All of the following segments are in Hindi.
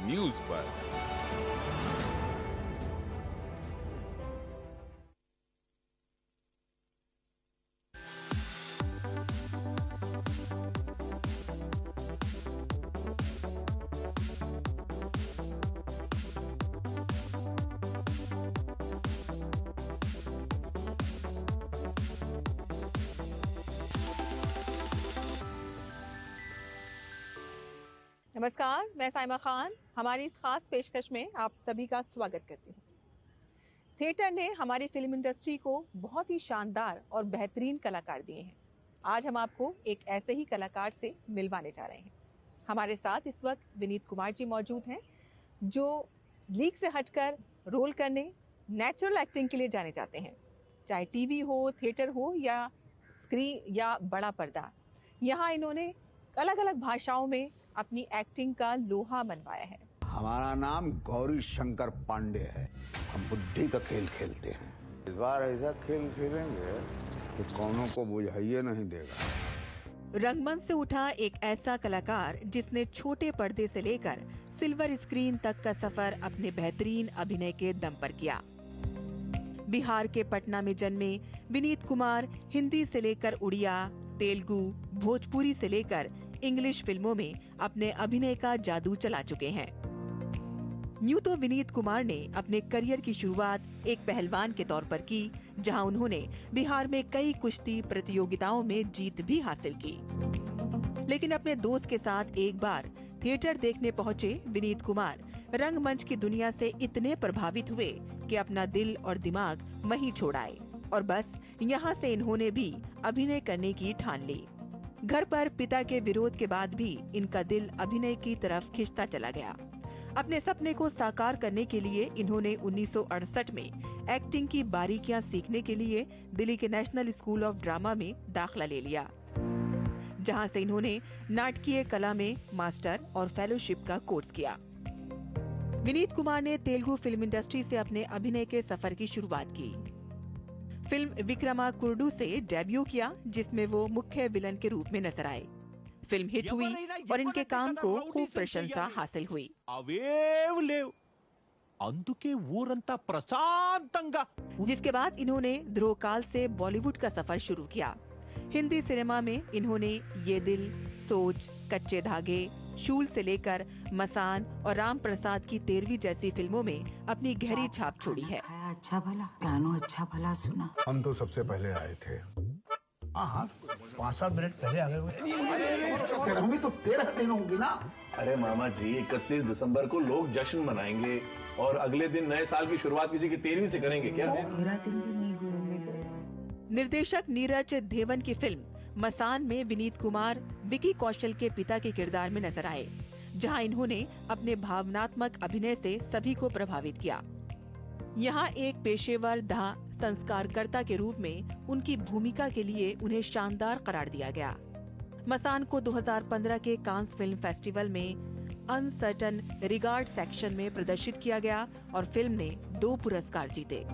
न्यूज पर। नमस्कार, मैं साइमा खान हमारी इस खास पेशकश में आप सभी का स्वागत करती हूँ। थिएटर ने हमारी फिल्म इंडस्ट्री को बहुत ही शानदार और बेहतरीन कलाकार दिए हैं। आज हम आपको एक ऐसे ही कलाकार से मिलवाने जा रहे हैं। हमारे साथ इस वक्त विनीत कुमार जी मौजूद हैं, जो लीक से हटकर रोल करने, नेचुरल एक्टिंग के लिए जाने जाते हैं। चाहे टीवी हो, थिएटर हो या स्क्रीन या बड़ा पर्दा, यहाँ इन्होंने अलग अलग भाषाओं में अपनी एक्टिंग का लोहा मनवाया है। हमारा नाम गौरी शंकर पांडे है। हम बुद्धि का खेल खेलते हैं। इस बार ऐसा खेल खेलेंगे कि कौनों को बुझाइए नहीं देगा। रंगमंच से उठा एक ऐसा कलाकार जिसने छोटे पर्दे से लेकर सिल्वर स्क्रीन तक का सफर अपने बेहतरीन अभिनय के दम पर किया। बिहार के पटना में जन्मे विनीत कुमार हिंदी से लेकर उड़िया, तेलुगु, भोजपुरी से लेकर इंग्लिश फिल्मों में अपने अभिनय का जादू चला चुके हैं। यूं तो विनीत कुमार ने अपने करियर की शुरुआत एक पहलवान के तौर पर की, जहां उन्होंने बिहार में कई कुश्ती प्रतियोगिताओं में जीत भी हासिल की। लेकिन अपने दोस्त के साथ एक बार थिएटर देखने पहुंचे विनीत कुमार रंगमंच की दुनिया से इतने प्रभावित हुए कि अपना दिल और दिमाग वहीं छोड़ आए और बस यहाँ से इन्होंने भी अभिनय करने की ठान ली। घर पर पिता के विरोध के बाद भी इनका दिल अभिनय की तरफ खिंचता चला गया। अपने सपने को साकार करने के लिए इन्होंने 1968 में एक्टिंग की बारीकियां सीखने के लिए दिल्ली के नेशनल स्कूल ऑफ ड्रामा में दाखिला ले लिया, जहां से इन्होंने नाटकीय कला में मास्टर और फेलोशिप का कोर्स किया। विनीत कुमार ने तेलुगु फिल्म इंडस्ट्री से अपने अभिनय के सफर की शुरुआत की। फिल्म विक्रमा कुर्डू से डेब्यू किया, जिसमें वो मुख्य विलन के रूप में नजर आए। फिल्म हिट हुई और इनके काम को खूब प्रशंसा हासिल हुई। जिसके बाद इन्होंने ध्रुवकाल से बॉलीवुड का सफर शुरू किया। हिंदी सिनेमा में इन्होंने ये दिल, सोच, कच्चे धागे, शूल से लेकर मसान और राम प्रसाद की 13वीं जैसी फिल्मों में अपनी गहरी छाप छोड़ी है। अच्छा भला पियानो अच्छा भला सुना। हम तो सबसे पहले आए थे। हाँ 5-7 मिनट पहले आ गए। हम तो 13 दिन होंगे ना। अरे मामा जी, 31 दिसंबर को लोग जश्न मनाएंगे और अगले दिन नए साल की शुरुआत किसी की 13वीं से करेंगे क्या? मेरा दिन भी नहीं गुजरने। निर्देशक नीरज देवन की फिल्म मसान में विनीत कुमार विकी कौशल के पिता के किरदार में नजर आए, जहां इन्होंने अपने भावनात्मक अभिनय से सभी को प्रभावित किया। यहाँ एक पेशेवर संस्कारकर्ता के रूप में उनकी भूमिका के लिए उन्हें शानदार करार दिया गया। मसान को 2015 के कांस फिल्म फेस्टिवल में अनसर्टन रिगार्ड सेक्शन में प्रदर्शित किया गया और फिल्म ने 2 पुरस्कार जीते।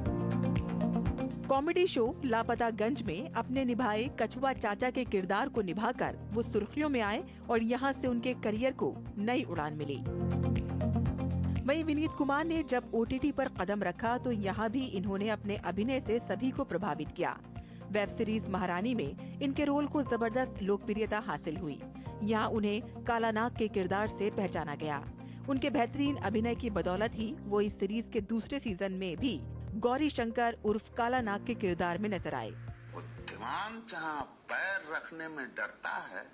कॉमेडी शो लापता गंज में अपने निभाए कछुआ चाचा के किरदार को निभाकर वो सुर्खियों में आए और यहाँ से उनके करियर को नई उड़ान मिली। वहीं विनीत कुमार ने जब OTT पर कदम रखा तो यहाँ भी इन्होंने अपने अभिनय से सभी को प्रभावित किया। वेब सीरीज महारानी में इनके रोल को जबरदस्त लोकप्रियता हासिल हुई। यहाँ उन्हें काला नाग के किरदार से पहचाना गया। उनके बेहतरीन अभिनय की बदौलत ही वो इस सीरीज के दूसरे सीजन में भी गौरी शंकर उर्फ काला नाग के किरदार में नजर आए। बुद्धिमान जहाँ पैर रखने में डरता है,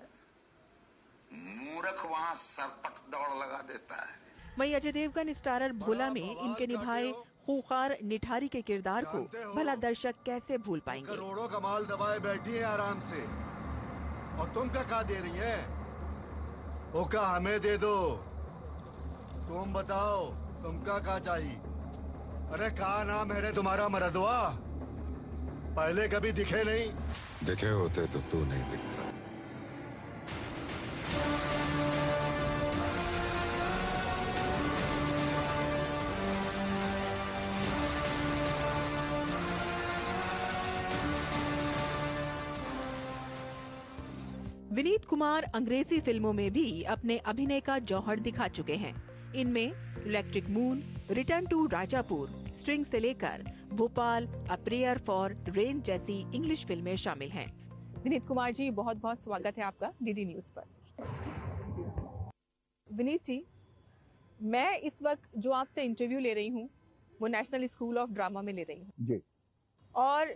मूर्ख वहाँ सरपट दौड़ लगा देता है। वहीं अजय देवगन स्टारर भोला में इनके निभाए खूंखार निठारी के किरदार को भला दर्शक कैसे भूल पाएंगे। करोड़ों कमाल दबाए बैठी है आराम से, और तुम क्या दे रही है? ओका हमें दे दो। तुम बताओ तुमका क्या चाहिए? अरे कहा नाम है रे तुम्हारा मरदवा? पहले कभी दिखे नहीं? दिखे होते तो तू नहीं दिखता। विनीत कुमार अंग्रेजी फिल्मों में भी अपने अभिनय का जौहर दिखा चुके हैं। इनमें electric moon, return to Rajapur, string से लेकर Bhopal, a prayer for rain जैसी इंग्लिश फिल्में शामिल हैं। विनीत कुमार जी, बहुत बहुत स्वागत है आपका डीडी न्यूज पर। विनीत जी, मैं इस वक्त जो आपसे इंटरव्यू ले रही हूँ वो नेशनल स्कूल ऑफ ड्रामा में ले रही हूँ जी। और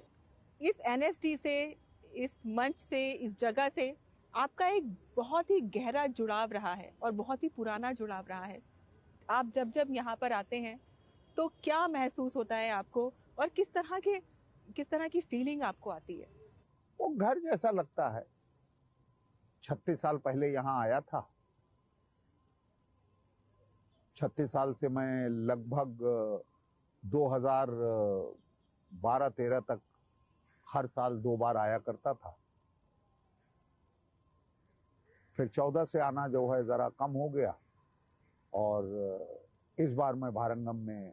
इस एनएसडी से, इस मंच से, इस जगह से आपका एक बहुत ही गहरा जुड़ाव रहा है और बहुत ही पुराना जुड़ाव रहा है। आप जब यहाँ पर आते हैं तो क्या महसूस होता है आपको और किस तरह की फीलिंग आपको आती है? वो घर जैसा लगता है। 36 साल पहले यहाँ आया था। 36 साल से मैं लगभग 2012-13 तक हर साल 2 बार आया करता था। फिर 14 से आना जो है जरा कम हो गया और इस बार मैं भारंगम में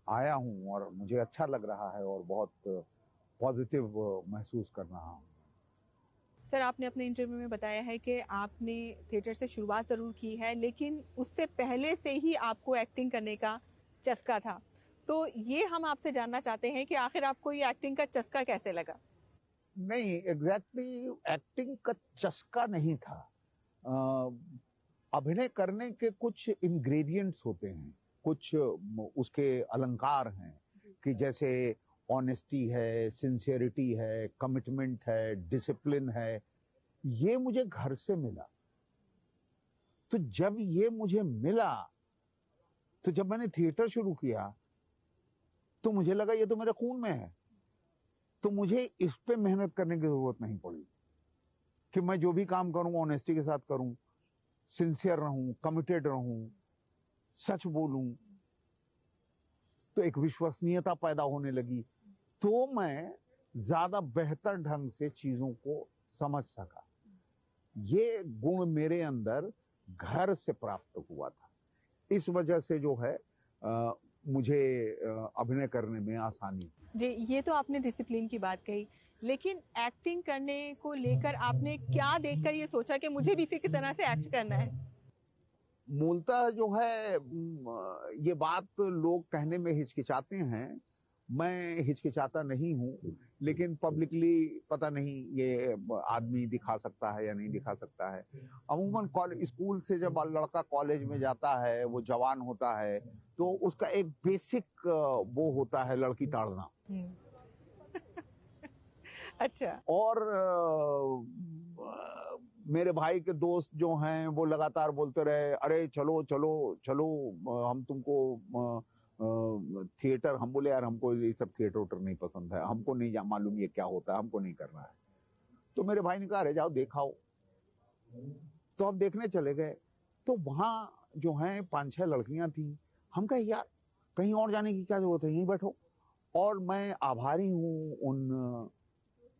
आया हूँ और मुझे अच्छा लग रहा है और बहुत पॉजिटिव महसूस कर रहा हूँ। सर, आपने अपने इंटरव्यू में बताया है कि आपने थिएटर से शुरुआत ज़रूर की है, लेकिन उससे पहले से ही आपको एक्टिंग करने का चस्का था। तो ये हम आपसे जानना चाहते हैं कि आखिर आपको ये एक्टिंग का चस्का कैसे लगा? नहीं, एग्जैक्टली एक्टिंग का चस्का नहीं था। अभिनय करने के कुछ इंग्रेडिएंट्स होते हैं, कुछ उसके अलंकार हैं कि जैसे ऑनेस्टी है, सिंसियरिटी है, कमिटमेंट है, डिसिप्लिन है। ये मुझे घर से मिला। तो जब ये मुझे मिला तो जब मैंने थिएटर शुरू किया तो मुझे लगा ये तो मेरे खून में है, तो मुझे इस पे मेहनत करने की जरूरत नहीं पड़ी कि मैं जो भी काम करूं ऑनेस्टी के साथ करूं, सिंसियर रहूं, कमिटेड रहूं, सच बोलूं। तो एक विश्वसनीयता पैदा होने लगी, तो मैं ज्यादा बेहतर ढंग से चीजों को समझ सका। ये गुण मेरे अंदर घर से प्राप्त हुआ था। इस वजह से जो है मुझे अभिनय करने में आसानी। जी, ये तो आपने डिसिप्लिन की बात कही, लेकिन एक्टिंग करने को लेकर आपने क्या देखकर ये सोचा कि मुझे भी इसी की तरह से एक्ट करना है? मूलतः जो है ये बात लोग कहने में हिचकिचाते हैं। मैं हिचकिचाता नहीं हूँ, लेकिन पब्लिकली पता नहीं ये आदमी दिखा सकता है या नहीं दिखा सकता है। अमूमन स्कूल से जब लड़का कॉलेज में जाता है, वो जवान होता है, तो उसका एक बेसिक वो होता है लड़की ताड़ना। अच्छा। और मेरे भाई के दोस्त जो हैं वो लगातार बोलते रहे, अरे चलो चलो चलो, हम तुमको थिएटर। हम बोले यार हमको ये सब थिएटर उटर नहीं पसंद है, हमको नहीं मालूम ये क्या होता है, हमको नहीं करना है। तो मेरे भाई ने कहा अरे जाओ देखाओ। तो हम देखने चले गए, तो वहां जो है 5-6 लड़कियां थी। हम कहे यार कहीं और जाने की क्या जरूरत है, यहीं बैठो। और मैं आभारी हूँ उन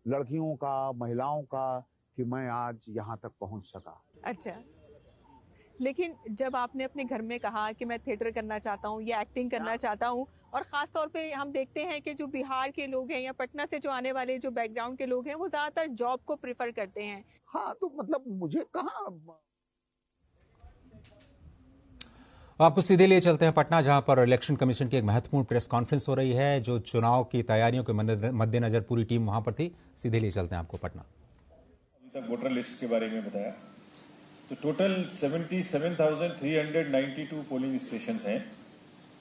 लड़कियों का, महिलाओं का, कि मैं आज यहाँ तक पहुंच सका। अच्छा, लेकिन जब आपने अपने घर में कहा कि मैं थिएटर करना चाहता हूँ या एक्टिंग करना चाहता हूँ, और ख़ास तौर पे हम देखते हैं कि जो बिहार के लोग हैं या पटना से जो आने वाले जो बैकग्राउंड के लोग हैं, वो ज़्यादातर जॉब को प्रेफर करते हैं। हाँ, तो मतलब मुझे कहाँ। आपको सीधे लिए चलते हैं पटना, जहां पर इलेक्शन कमीशन की एक महत्वपूर्ण प्रेस कॉन्फ्रेंस हो रही है। जो चुनाव की तैयारियों के मद्देनजर पूरी टीम वहां पर थी। सीधे लिए चलते हैं आपको पटना। अभी तक वोटर लिस्ट के बारे में बताया तो टोटल 77,392 पोलिंग स्टेशन हैं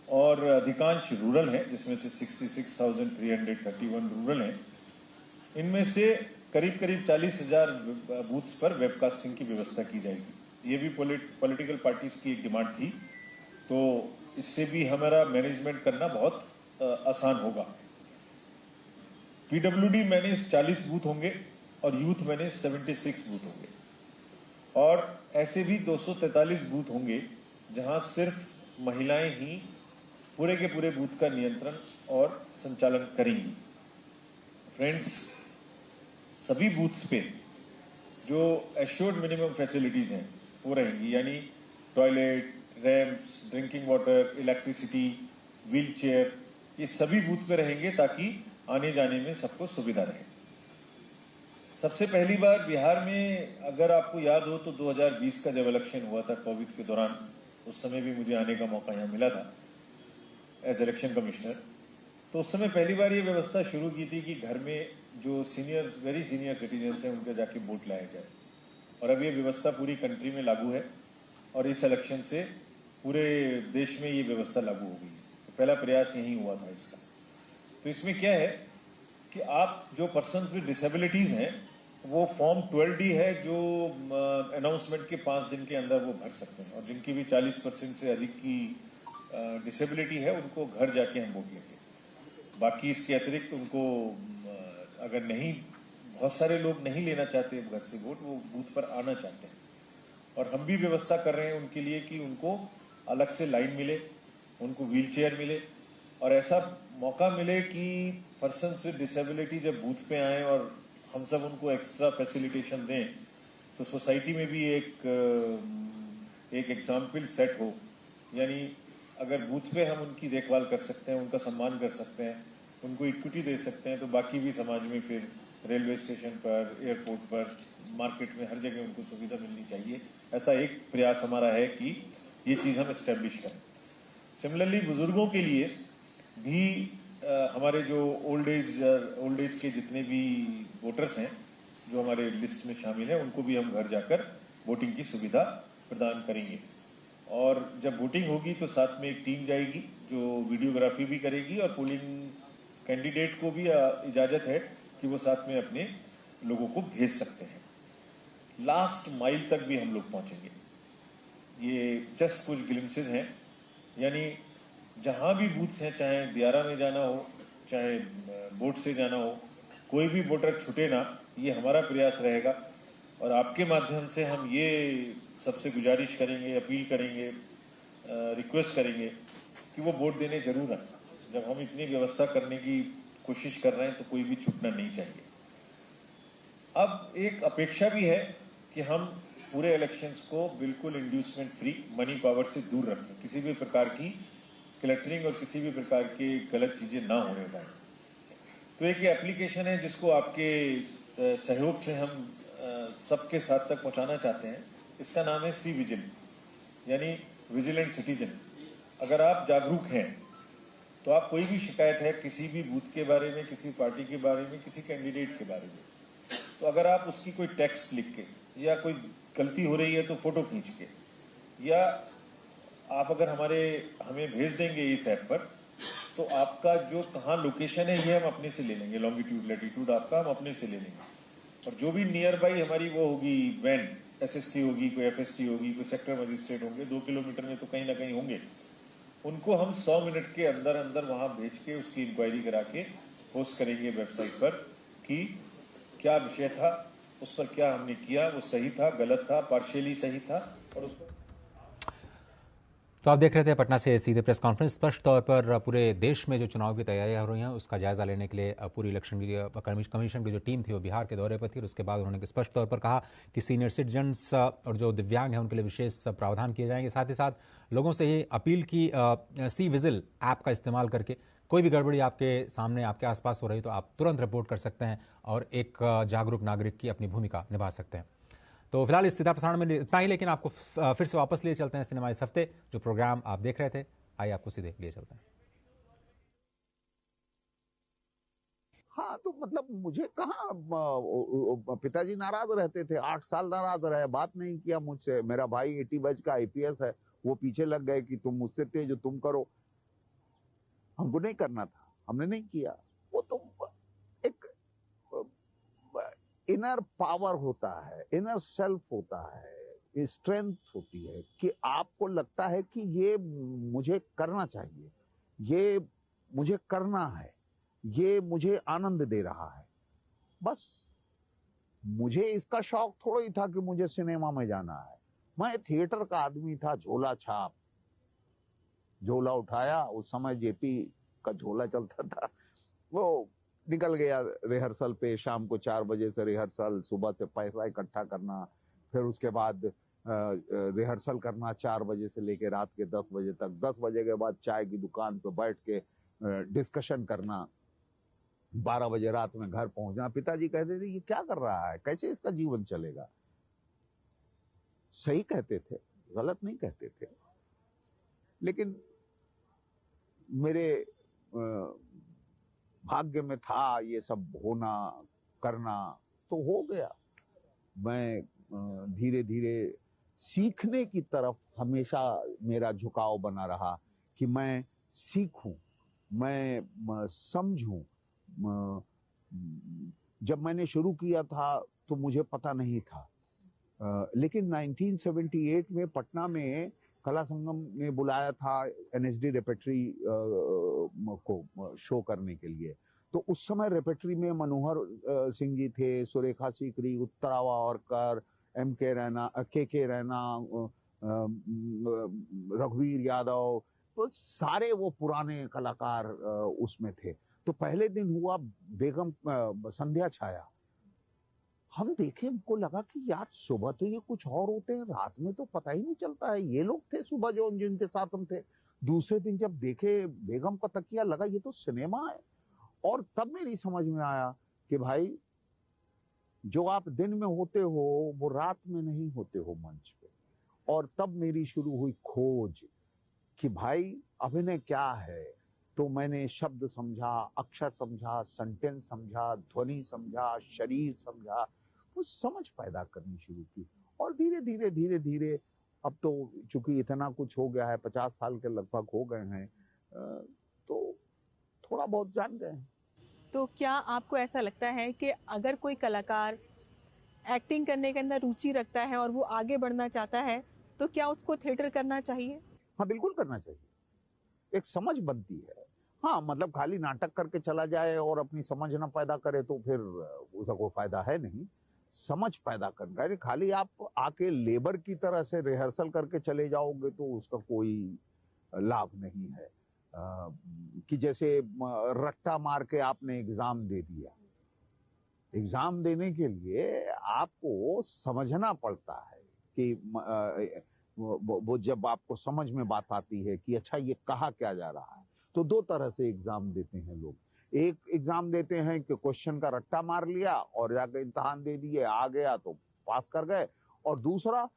और अधिकांश रूरल हैं, जिसमें से 66,331 रूरल हैं। इनमें से करीब 40,000 बूथ्स पर वेबकास्टिंग की व्यवस्था की जाएगी। ये भी पॉलिटिकल पार्टीज की एक डिमांड थी, तो इससे भी हमारा मैनेजमेंट करना बहुत आसान होगा। पीडब्ल्यूडी मैनेज 40 बूथ होंगे और यूथ मैनेज 76 बूथ होंगे, और ऐसे भी 243 बूथ होंगे जहां सिर्फ महिलाएं ही पूरे के पूरे बूथ का नियंत्रण और संचालन करेंगी। फ्रेंड्स, सभी बूथ्स पे जो एश्योर्ड मिनिमम फैसिलिटीज हैं वो रहेंगी, यानी toilet, ramps, drinking water, electricity, wheel chair, ये सभी बूथ पे रहेंगे ताकि आने जाने में सबको सुविधा रहे। सबसे पहली बार बिहार में, अगर आपको याद हो तो 2020 का जब इलेक्शन हुआ था कोविड के दौरान, उस समय भी मुझे आने का मौका यहाँ मिला था एज इलेक्शन कमिश्नर। तो उस समय पहली बार ये व्यवस्था शुरू की थी कि घर में जो सीनियर वेरी सीनियर सिटीजन्स हैं उनके जाके वोट लाया जाए, और अब ये व्यवस्था पूरी कंट्री में लागू है और इस इलेक्शन से पूरे देश में ये व्यवस्था लागू हो गई है। तो पहला प्रयास यही हुआ था इसका। तो इसमें क्या है कि आप जो पर्सन विद डिसेबिलिटीज हैं वो फॉर्म 12D है जो अनाउंसमेंट के 5 दिन के अंदर वो भर सकते हैं, और जिनकी भी 40% से अधिक की डिसेबिलिटी है उनको घर जाके हम वोट लेंगे। बाकी इसके अतिरिक्त उनको अगर नहीं, बहुत सारे लोग नहीं लेना चाहते घर से वोट, वो बूथ पर आना चाहते हैं, और हम भी व्यवस्था कर रहे हैं उनके लिए कि उनको अलग से लाइन मिले, उनको व्हीलचेयर मिले, और ऐसा मौका मिले कि पर्सन विद डिसेबिलिटी जब बूथ पे आए और हम सब उनको एक्स्ट्रा फैसिलिटेशन दें, तो सोसाइटी में भी एक एग्जाम्पल सेट हो। यानी अगर बूथ पे हम उनकी देखभाल कर सकते हैं, उनका सम्मान कर सकते हैं, उनको इक्विटी दे सकते हैं, तो बाकी भी समाज में फिर रेलवे स्टेशन पर, एयरपोर्ट पर, मार्केट में हर जगह उनको सुविधा मिलनी चाहिए। ऐसा एक प्रयास हमारा है कि ये चीज़ हम एस्टेब्लिश करें। सिमिलरली बुजुर्गों के लिए भी हमारे जो ओल्ड एज के जितने भी वोटर्स हैं जो हमारे लिस्ट में शामिल हैं, उनको भी हम घर जाकर वोटिंग की सुविधा प्रदान करेंगे। और जब वोटिंग होगी तो साथ में एक टीम जाएगी जो वीडियोग्राफी भी करेगी, और पोलिंग कैंडिडेट को भी इजाजत है कि वो साथ में अपने लोगों को भेज सकते हैं। लास्ट माइल तक भी हम लोग पहुंचेंगे। ये जस्ट कुछ ग्लिम्सेस हैं, यानी जहां भी बूथ्स हैं, चाहे दियारा में जाना हो, चाहे बोट से जाना हो, कोई भी वोटर छूटे ना, ये हमारा प्रयास रहेगा। और आपके माध्यम से हम ये सबसे गुजारिश करेंगे, अपील करेंगे, रिक्वेस्ट करेंगे कि वो वोट देने जरूर आए। जब हम इतनी व्यवस्था करने की कोशिश कर रहे हैं तो कोई भी छूटना नहीं चाहिए। अब एक अपेक्षा भी है कि हम पूरे इलेक्शंस को बिल्कुल इंड्यूसमेंट फ्री, मनी पावर से दूर रखें, किसी भी प्रकार की क्लटरिंग और किसी भी प्रकार की गलत चीजें ना होने पाए। तो एक ये एप्लीकेशन है जिसको आपके सहयोग से हम सबके साथ तक पहुंचाना चाहते हैं। इसका नाम है सी विजिल, यानी विजिलेंट सिटीजन। अगर आप जागरूक हैं तो आप कोई भी शिकायत है किसी भी बूथ के बारे में, किसी पार्टी के बारे में, किसी कैंडिडेट के बारे में, तो अगर आप उसकी कोई टेक्स्ट लिख के, या कोई गलती हो रही है तो फोटो खींच के, या आप अगर हमें भेज देंगे इस ऐप पर, तो आपका जो कहाँ लोकेशन है ये हम अपने से ले लेंगे, लॉन्गिट्यूड लैटिट्यूड आपका हम अपने से ले लेंगे। और जो भी नियर बाई हमारी वो होगी वैन, SST होगी, कोई FST होगी, कोई सेक्टर मजिस्ट्रेट होंगे, 2 किलोमीटर में तो कहीं ना कहीं होंगे, उनको हम 100 मिनट के अंदर अंदर वहां भेज के उसकी इंक्वायरी करा के पोस्ट करेंगे वेबसाइट पर कि क्या विषय था, उस पर क्या हमने किया, वो सही था, गलत था, पार्शियली सही था, और उस पर। तो आप देख रहे थे पटना से सीधे प्रेस कॉन्फ्रेंस। स्पष्ट तौर पर पूरे देश में जो चुनाव की तैयारियां हो रही हैं उसका जायजा लेने के लिए पूरी इलेक्शन कमीशन की जो टीम थी वो बिहार के दौरे पर थी, और उसके बाद उन्होंने स्पष्ट तौर पर कहा कि सीनियर सिटीजन्स और जो दिव्यांग हैं उनके लिए विशेष प्रावधान किए जाएंगे। साथ ही साथ लोगों से ही अपील की सी विजिल ऐप का इस्तेमाल करके कोई भी गड़बड़ी आपके सामने, आपके आसपास हो रही तो आप तुरंत रिपोर्ट कर सकते हैं और एक जागरूक नागरिक की अपनी भूमिका निभा सकते हैं। तो फिलहाल इस सीधा प्रसारण में इतना ही, लेकिन आपको फिर से वापस लिए चलते हैं सिनेमा इस हफ्ते। जो प्रोग्राम आप देख रहे थे, आइए आपको सीधे लिए चलते हैं। हाँ, तो मतलब मुझे कहाँ पिताजी नाराज रहते थे, 8 साल नाराज रहे, बात नहीं किया मुझसे। मेरा भाई 80 बैच का IPS है, वो पीछे लग गए कि तुम मुझसे तेज हो, तुम करो। हमको नहीं करना था, हमने नहीं किया। वो तो एक इनर पावर होता है, इनर सेल्फ होता है, स्ट्रेंथ होती है कि आपको लगता है कि ये मुझे करना चाहिए, ये मुझे करना है, ये मुझे आनंद दे रहा है। बस मुझे इसका शौक थोड़ा ही था कि मुझे सिनेमा में जाना है। मैं थिएटर का आदमी था, झोला छाप, झोला उठाया, उस समय JP का झोला चलता था, वो निकल गया रिहर्सल पे। शाम को 4 बजे से रिहर्सल, सुबह से पैसा इकट्ठा करना, फिर उसके बाद रिहर्सल करना 4 बजे से लेकर रात के 10 बजे तक। 10 बजे के बाद चाय की दुकान पे बैठ के डिस्कशन करना, 12 बजे रात में घर पहुंचना। पिताजी कहते थे ये क्या कर रहा है, कैसे इसका जीवन चलेगा। सही कहते थे, गलत नहीं कहते थे। लेकिन मेरे भाग्य में था ये सब होना करना, तो हो गया। मैं धीरे धीरे सीखने की तरफ हमेशा मेरा झुकाव बना रहा कि मैं सीखूं, मैं समझूं। जब मैंने शुरू किया था तो मुझे पता नहीं था, लेकिन 1978 में पटना में कला संगम ने बुलाया था एनएसडी रेपेट्री को शो करने के लिए। तो उस समय रेपेट्री में मनोहर सिंह जी थे, सुरेखा सीकरी, उत्तरा वावरकर, के रैना, रघुवीर यादव, तो सारे वो पुराने कलाकार उसमें थे। तो पहले दिन हुआ बेगम संध्या छाया। हम देखे, हमको लगा कि यार सुबह तो ये कुछ और होते हैं, रात में तो पता ही नहीं चलता है। ये लोग थे सुबह जो जिनके साथ हम थे। दूसरे दिन जब देखे बेगम का तकिया, लगा ये तो सिनेमा है। और तब मेरी समझ में आया कि भाई जो आप दिन में होते हो वो रात में नहीं होते हो मंच पे। और तब मेरी शुरू हुई खोज कि भाई अभिनय क्या है। तो मैंने शब्द समझा, अक्षर समझा, सेंटेंस समझा, ध्वनि समझा, शरीर समझा, वो समझ पैदा करनी शुरू की। और धीरे धीरे अब तो चूंकि इतना कुछ हो गया है, 50 साल के लगभग हो गए हैं, तो थोड़ा बहुत जान गए हैं। तो क्या आपको ऐसा लगता है कि अगर कोई कलाकार एक्टिंग करने के अंदर रुचि रखता है और वो आगे बढ़ना चाहता है, तो क्या उसको थिएटर करना चाहिए? हाँ, बिल्कुल करना चाहिए। एक समझ बनती है। हाँ, मतलब खाली नाटक करके चला जाए और अपनी समझ ना पैदा करे तो फिर उसका कोई फायदा है नहीं। समझ पैदा करना है। खाली आप आके लेबर की तरह से रिहर्सल करके चले जाओगे तो उसका कोई लाभ नहीं है। कि जैसे रट्टा मार के आपने एग्जाम दे दिया। एग्जाम देने के लिए आपको समझना पड़ता है कि वो जब आपको समझ में बात आती है कि अच्छा ये कहा क्या जा रहा है। तो दो तरह से एग्जाम देते हैं लोग। एक एग्जाम देते हैं कि क्वेश्चन का रट्टा मार लिया और जाके इम्तिहान दे दिए, आ गया तो पास कर गए। और दूसरा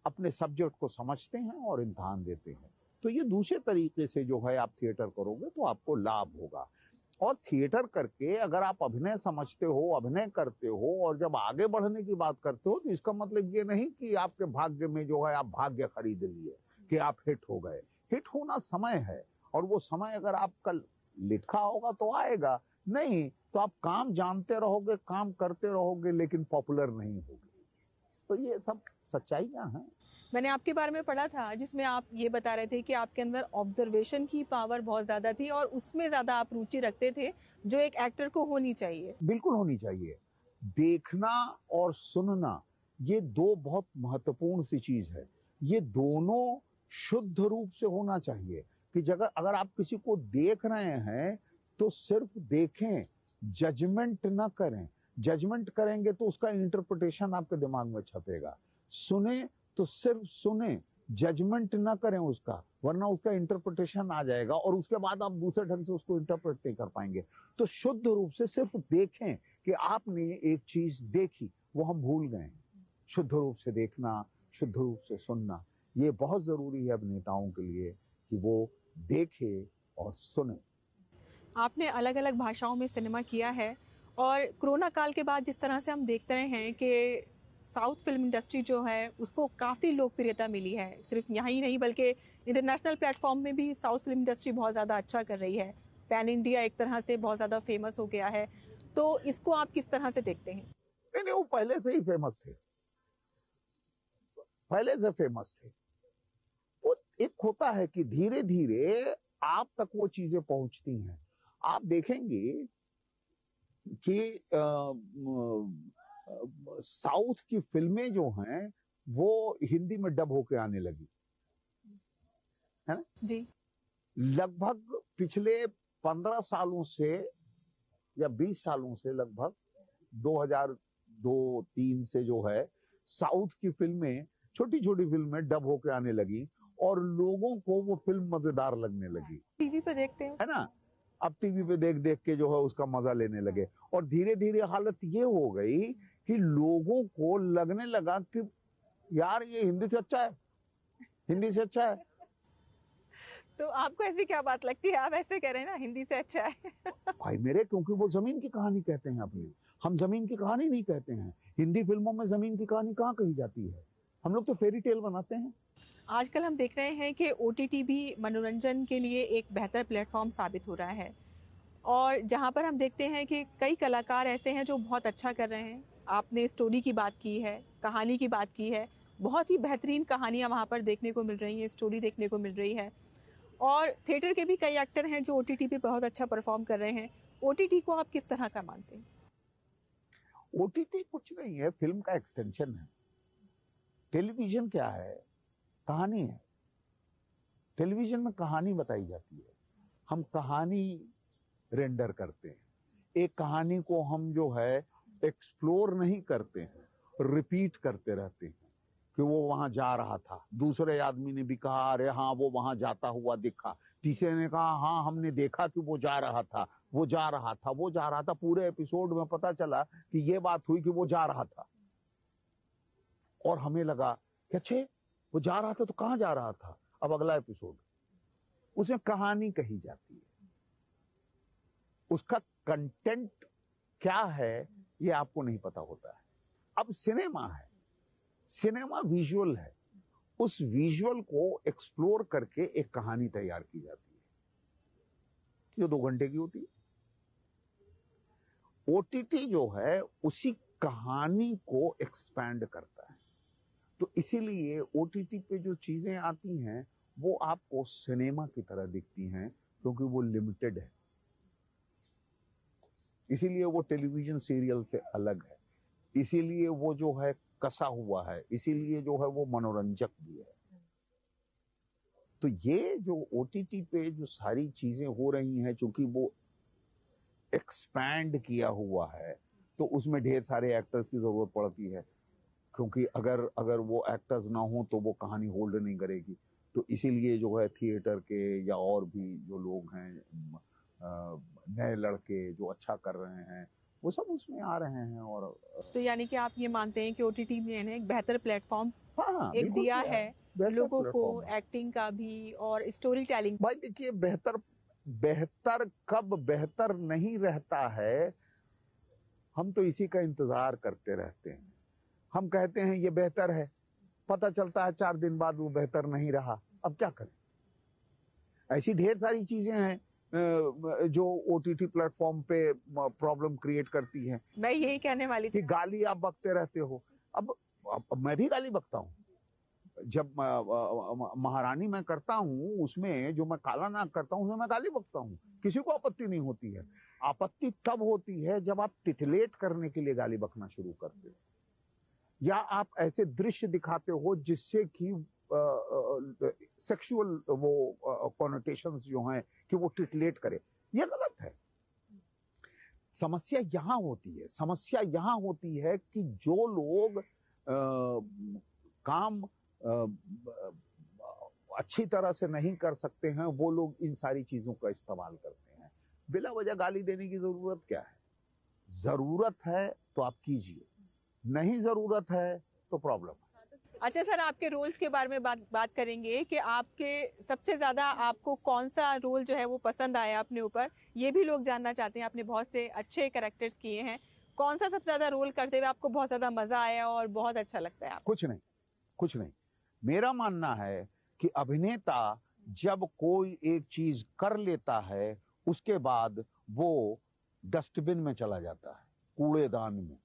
अपने सब्जेक्ट को समझते हैं और इम्तिहान देते हैं। तो ये दूसरे तरीके से जो है आप थिएटर करोगे तो आपको लाभ होगा। और थिएटर करके अगर आप अभिनय समझते हो, अभिनय करते हो और जब आगे बढ़ने की बात करते हो, तो इसका मतलब ये नहीं कि आपके भाग्य में जो है आप भाग्य खरीद लिए कि आप हिट हो गए। हिट होना समय है, और वो समय अगर आपका लिखा होगा तो आएगा, नहीं तो आप काम जानते रहोगे, काम करते रहोगे, लेकिन पॉपुलर नहीं होगे। तो ये सब सच्चाइयां हैं। मैंने आपके बारे में पढ़ा था जिसमें आप ये बता रहे थे कि आपके अंदर ऑब्जर्वेशन की पावर बहुत ज्यादा थी और उसमें ज्यादा आप रुचि रखते थे, जो एक एक्टर को होनी चाहिए। बिल्कुल होनी चाहिए। देखना और सुनना, ये दो बहुत महत्वपूर्ण सी चीज है। ये दोनों शुद्ध रूप से होना चाहिए कि अगर आप किसी को देख रहे हैं तो सिर्फ देखें, जजमेंट ना करें। जजमेंट करेंगे तो उसका इंटरप्रिटेशन आपके दिमाग में छपेगा। सुने तो सिर्फ सुने, जजमेंट ना करें उसका, वरना उसका इंटरप्रिटेशन आ जाएगा और उसके बाद आप दूसरे ढंग से उसको इंटरप्रेट नहीं कर पाएंगे। तो शुद्ध रूप से सिर्फ देखें कि आपने एक चीज देखी, वो हम भूल गए। शुद्ध रूप से देखना, शुद्ध रूप से सुनना, ये बहुत जरूरी है अभिनेताओं के लिए कि वो देखे और सुने। आपने अलग अलग भाषाओं में सिनेमा किया है और कोरोना काल के बाद जिस तरह से हम देखते रहे हैं कि साउथ फिल्म इंडस्ट्री जो है उसको काफ़ी लोकप्रियता मिली है, सिर्फ यहाँ ही नहीं बल्कि इंटरनेशनल प्लेटफॉर्म में भी साउथ फिल्म इंडस्ट्री बहुत ज़्यादा अच्छा कर रही है। पैन इंडिया एक तरह से बहुत ज़्यादा फेमस हो गया है, तो इसको आप किस तरह से देखते हैं? नहीं, वो पहले से ही फेमस थे, पहले से फेमस थे। वो एक होता है कि धीरे धीरे आप तक वो चीजें पहुंचती हैं। आप देखेंगे कि साउथ की फिल्में जो हैं वो हिंदी में डब होके आने लगी है ना जी। लगभग पिछले 15 सालों से या 20 सालों से, लगभग 2002-3 से जो है साउथ की फिल्में, छोटी छोटी फिल्में डब होके आने लगी और लोगों को वो फिल्म मजेदार लगने लगी। टीवी पे देखते हैं, है ना। अब टीवी पे देख देख के जो है उसका मजा लेने लगे और धीरे धीरे हालत ये हो गई कि लोगों को लगने लगा कि यार ये हिंदी से अच्छा है, हिंदी से अच्छा है। तो आपको ऐसी क्या बात लगती है? आप ऐसे कह रहे हैं ना, हिंदी से अच्छा है। भाई मेरे, क्योंकि वो जमीन की कहानी कहते हैं अपनी, हम जमीन की कहानी नहीं कहते हैं। हिंदी फिल्मों में जमीन की कहानी कहाँ कही जाती है? हम लोग तो फेरी टेल बनाते हैं। आजकल हम देख रहे हैं कि ओटीटी भी मनोरंजन के लिए एक बेहतर प्लेटफॉर्म साबित हो रहा है, और जहां पर हम देखते हैं कि कई कलाकार ऐसे हैं जो बहुत अच्छा कर रहे हैं। आपने स्टोरी की बात की है, कहानी की बात की है, बहुत ही बेहतरीन कहानियां वहां पर देखने को मिल रही हैं, स्टोरी देखने को मिल रही है। और थिएटर के भी कई एक्टर हैं जो ओटीटी पे बहुत अच्छा परफॉर्म कर रहे हैं। ओटीटी को आप किस तरह का मानते हैं? ओटीटी कुछ नहीं है, फिल्म का एक्सटेंशन है। टेलीविजन क्या है? कहानी है। टेलीविजन में कहानी बताई जाती है, हम कहानी रेंडर करते हैं। एक कहानी को हम जो है एक्सप्लोर नहीं करते हैं, रिपीट करते रहते हैं कि वो वहां जा रहा था, दूसरे आदमी ने भी कहा अरे हाँ वो वहां जाता हुआ दिखा, तीसरे ने कहा हाँ हमने देखा कि वो जा रहा था, वो जा रहा था, वो जा रहा था। पूरे एपिसोड में पता चला कि ये बात हुई कि वो जा रहा था, और हमें लगा कि अच्छे वो जा रहा था तो कहां जा रहा था। अब अगला एपिसोड, उसमें कहानी कही जाती है, उसका कंटेंट क्या है ये आपको नहीं पता होता है। अब सिनेमा है, सिनेमा विजुअल है, उस विजुअल को एक्सप्लोर करके एक कहानी तैयार की जाती है जो 2 घंटे की होती है। ओटीटी जो है उसी कहानी को एक्सपैंड करता है। तो इसीलिए ओटीटी पे जो चीजें आती हैं वो आपको सिनेमा की तरह दिखती हैं, क्योंकि वो लिमिटेड है। इसीलिए वो टेलीविजन सीरियल से अलग है, इसीलिए वो जो है कसा हुआ है, इसीलिए जो है वो मनोरंजक भी है। तो ये जो ओटीटी पे जो सारी चीजें हो रही हैं, चूंकि वो एक्सपैंड किया हुआ है, तो उसमें ढेर सारे एक्टर्स की जरूरत पड़ती है, क्योंकि अगर वो एक्टर्स ना हो तो वो कहानी होल्ड नहीं करेगी। तो इसीलिए जो है थिएटर के या और भी जो लोग हैं, नए लड़के जो अच्छा कर रहे हैं, वो सब उसमें आ रहे हैं। और तो यानी कि आप ये मानते हैं कि ओटीटी ने एक बेहतर प्लेटफॉर्म हाँ, एक दिया है लोगों को, प्लेटफॉर्म एक्टिंग का भी और स्टोरी टेलिंग। भाई देखिए, बेहतर कब बेहतर नहीं रहता है, हम तो इसी का इंतजार करते रहते हैं। हम कहते हैं ये बेहतर है, पता चलता है 4 दिन बाद वो बेहतर नहीं रहा। अब क्या करें? ऐसी ढेर सारी चीजें हैं जो ओटीटी प्लेटफॉर्म पे प्रॉब्लम क्रिएट करती हैं। मैं यही कहने वाली थी कि गाली आप बकते रहते हो। अब मैं भी गाली बकता हूँ। जब महारानी मैं करता हूँ, उसमें जो मैं काला नाग करता हूँ, उसमें मैं गाली बकता हूँ, किसी को आपत्ति नहीं होती है। आपत्ति तब होती है जब आप टिटलेट करने के लिए गाली बकना शुरू करते हो, या आप ऐसे दृश्य दिखाते हो जिससे कि सेक्सुअल वो कॉनोटेशंस जो हैं कि वो टिटलेट करे। ये गलत है। समस्या यहाँ होती है कि जो लोग काम अच्छी तरह से नहीं कर सकते हैं, वो लोग इन सारी चीजों का इस्तेमाल करते हैं। बिला वजह गाली देने की जरूरत क्या है? जरूरत है तो आप कीजिए, नहीं जरूरत है तो प्रॉब्लम है। अच्छा सर, आपके रोल्स के बारे में बात करेंगे कि आपके सबसे ज्यादा आपको कौन सा रोल जो है वो पसंद आया अपने ऊपर, ये भी लोग जानना चाहते हैं। आपने बहुत से अच्छे कैरेक्टर्स किए हैं, कौन सा सबसे ज्यादा रोल करते हुए आपको बहुत ज्यादा मजा आया और बहुत अच्छा लगता है आपको? कुछ नहीं। मेरा मानना है कि अभिनेता जब कोई एक चीज कर लेता है, उसके बाद वो डस्टबिन में चला जाता है, कूड़ेदान में।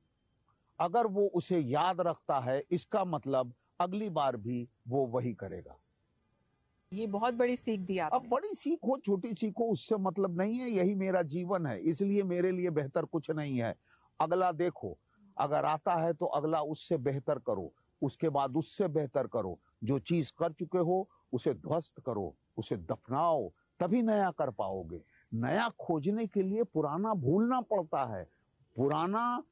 अगर वो उसे याद रखता है, इसका मतलब अगली बार भी वो वही करेगा। ये बहुत बड़ी सीख दी आपने। अब बड़ी सीख हो छोटी सीख हो उससे मतलब नहीं है, यही मेरा जीवन है, इसलिए मेरे लिए बेहतर कुछ नहीं है। अगला देखो, अगर आता है तो अगला उससे बेहतर करो, उसके बाद उससे बेहतर करो। जो चीज कर चुके हो उसे ध्वस्त करो, उसे दफनाओ, तभी नया कर पाओगे। नया खोजने के लिए पुराना भूलना पड़ता है, पुराना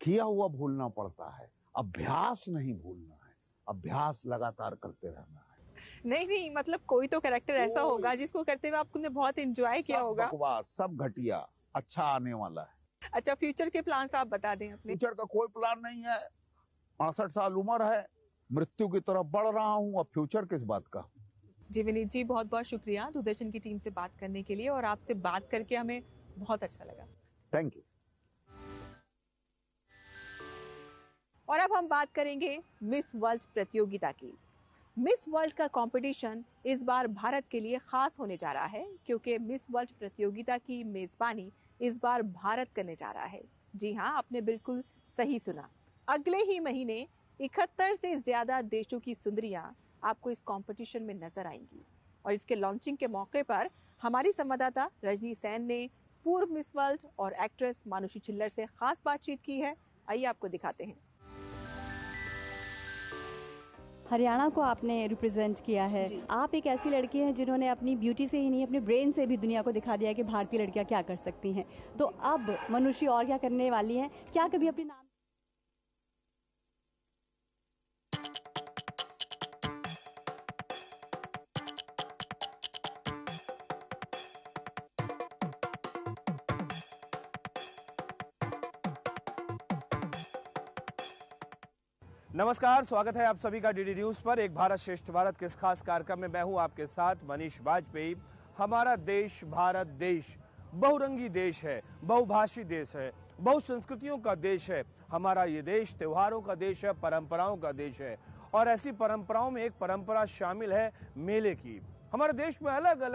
किया हुआ भूलना पड़ता है, अभ्यास नहीं भूलना है, अभ्यास लगातार करते रहना है। नहीं, मतलब कोई तो कैरेक्टर ऐसा होगा जिसको करते हुए आपने बहुत एंजॉय किया होगा। बकवास, सब घटिया, अच्छा आने वाला है। अच्छा, फ्यूचर के प्लान्स आप बता दें अपने। फ्यूचर का कोई प्लान नहीं है। 68 साल उम्र है, मृत्यु की तरफ बढ़ रहा हूँ, अब फ्यूचर किस बात का। जी विनीत जी, बहुत बहुत शुक्रिया दूरदर्शन की टीम से बात करने के लिए, और आपसे बात करके हमें बहुत अच्छा लगा। Thank you. और अब हम बात करेंगे मिस वर्ल्ड प्रतियोगिता की। मिस वर्ल्ड का कंपटीशन इस बार भारत के लिए खास होने जा रहा है, क्योंकि मिस वर्ल्ड प्रतियोगिता की मेजबानी इस बार भारत करने जा रहा है। जी हाँ, आपने बिल्कुल सही सुना। अगले ही महीने 71 से ज्यादा देशों की सुंदरियां आपको इस कंपटीशन में नजर आएंगी। और इसके लॉन्चिंग के मौके पर हमारी संवाददाता रजनी सैन ने पूर्व मिस वर्ल्ड और एक्ट्रेस मानुषी छिल्लर से खास बातचीत की है। आइए आपको दिखाते हैं। हरियाणा को आपने रिप्रेजेंट किया है। आप एक ऐसी लड़की हैं जिन्होंने अपनी ब्यूटी से ही नहीं, अपने ब्रेन से भी दुनिया को दिखा दिया है कि भारतीय लड़कियां क्या कर सकती हैं। तो अब मनुषी और क्या करने वाली हैं? क्या कभी अपने नाम नमस्कार, स्वागत है आप सभी का डीडी न्यूज पर। एक भारत श्रेष्ठ भारत के इस खास कार्यक्रम में मैं हूं आपके साथ मनीष वाजपेयी। हमारा देश भारत देश बहुरंगी देश है, बहुभाषी देश है, बहु संस्कृतियों का देश है। हमारा ये देश त्योहारों का देश है, परंपराओं का देश है। और ऐसी परंपराओं में एक परंपरा शामिल है मेले की। हमारे देश में अलग अलग